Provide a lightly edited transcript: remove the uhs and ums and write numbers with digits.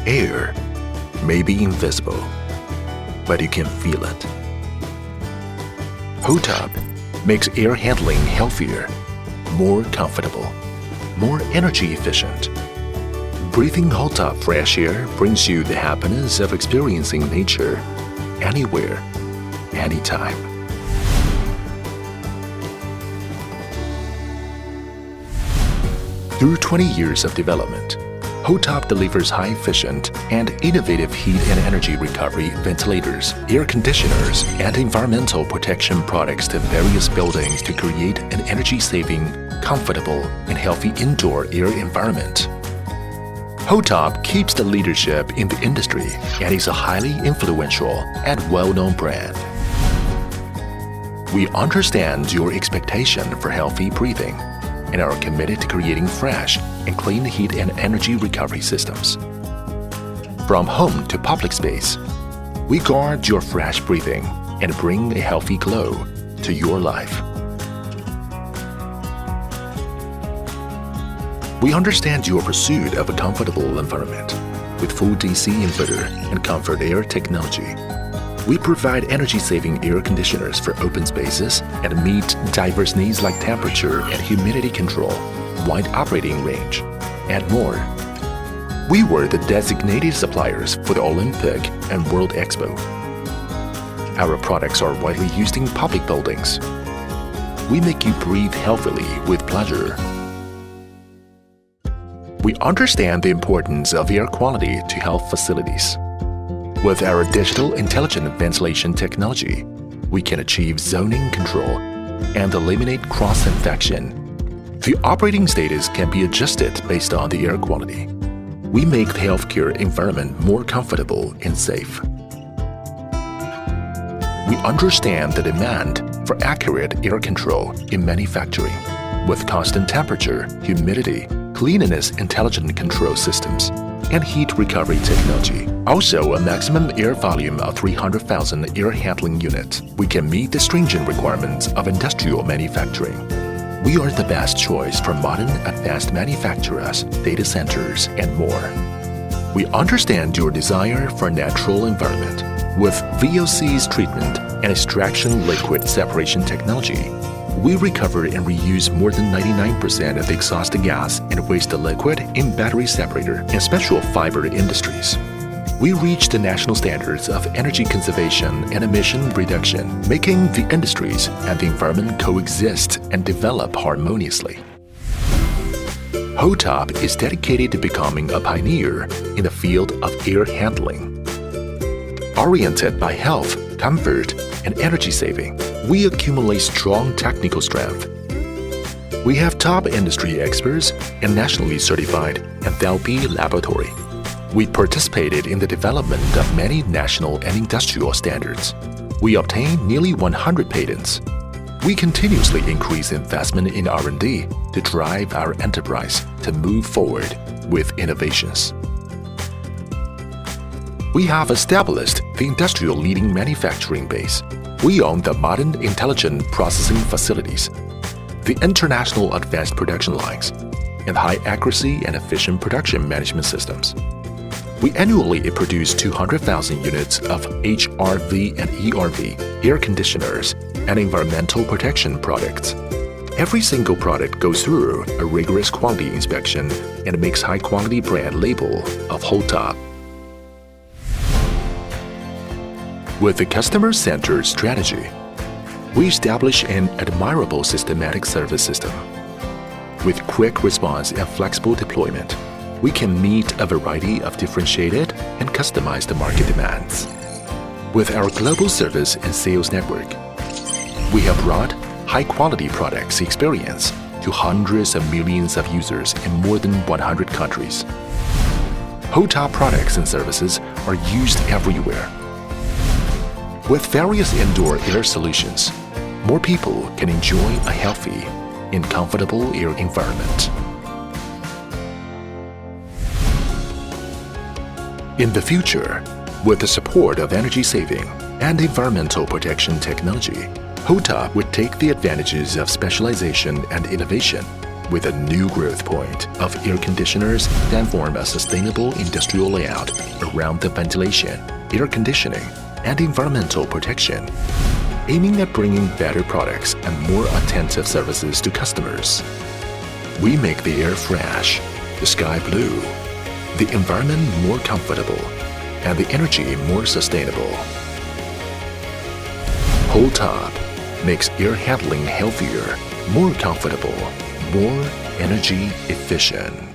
Air may be invisible, but you can feel it. Hootop makes air handling healthier, more comfortable, more energy efficient. Breathing Holtop fresh air brings you the happiness of experiencing nature anywhere, anytime. Through 20 years of development, Hootop delivers high-efficient and innovative heat and energy recovery ventilators, air conditioners, and environmental protection products to various buildings to create an energy-saving, comfortable, and healthy indoor air environment. Hootop keeps the leadership in the industry and is a highly influential and well-known brand. We understand your expectation for healthy breathing and are committed to creating fresh and clean heat and energy recovery systems. From home to public space, we guard your fresh breathing and bring a healthy glow to your life. We understand your pursuit of a comfortable environment with full DC inverter and comfort air technology. We provide energy-saving air conditioners for open spaces and meet diverse needs like temperature and humidity control, wide operating range, and more. We were the designated suppliers for the Olympic and World Expo. Our products are widely used in public buildings. We make you breathe healthily with pleasure. We understand the importance of air quality to health facilities. With our digital intelligent ventilation technology, we can achieve zoning control and eliminate cross-infection. The operating status can be adjusted based on the air quality. We make the healthcare environment more comfortable and safe. We understand the demand for accurate air control in manufacturing, with constant temperature, humidity, cleanliness intelligent control systems, and heat recovery technology. Also, a maximum air volume of 300,000 air handling units. We can meet the stringent requirements of industrial manufacturing. We are the best choice for modern advanced manufacturers, data centers, and more. We understand your desire for a natural environment. With VOC's treatment and extraction liquid separation technology, we recover and reuse more than 99% of the exhaust gas and waste liquid in battery separator and special fiber industries. We reach the national standards of energy conservation and emission reduction, making the industries and the environment coexist and develop harmoniously. Hootop is dedicated to becoming a pioneer in the field of air handling. Oriented by health, comfort, and energy saving, we accumulate strong technical strength. We have top industry experts and nationally certified enthalpy laboratory. We participated in the development of many national and industrial standards. We obtained nearly 100 patents. We continuously increase investment in R&D to drive our enterprise to move forward with innovations. We have established the industrial leading manufacturing base. We own the modern intelligent processing facilities, the international advanced production lines, and high accuracy and efficient production management systems. We annually produce 200,000 units of HRV and ERV air conditioners and environmental protection products. Every single product goes through a rigorous quality inspection and makes high-quality brand label of Holtop. With the customer-centered strategy, we establish an admirable systematic service system. With quick response and flexible deployment, we can meet a variety of differentiated and customized market demands. With our global service and sales network, we have brought high-quality products experience to hundreds of millions of users in more than 100 countries. Hootop products and services are used everywhere. With various indoor air solutions, more people can enjoy a healthy and comfortable air environment. In the future, with the support of energy saving and environmental protection technology, Hootop would take the advantages of specialization and innovation with a new growth point of air conditioners that form a sustainable industrial layout around the ventilation, air conditioning, and environmental protection, aiming at bringing better products and more attentive services to customers. We make the air fresh, the sky blue, the environment more comfortable, and the energy more sustainable. Holtop makes air handling healthier, more comfortable, more energy efficient.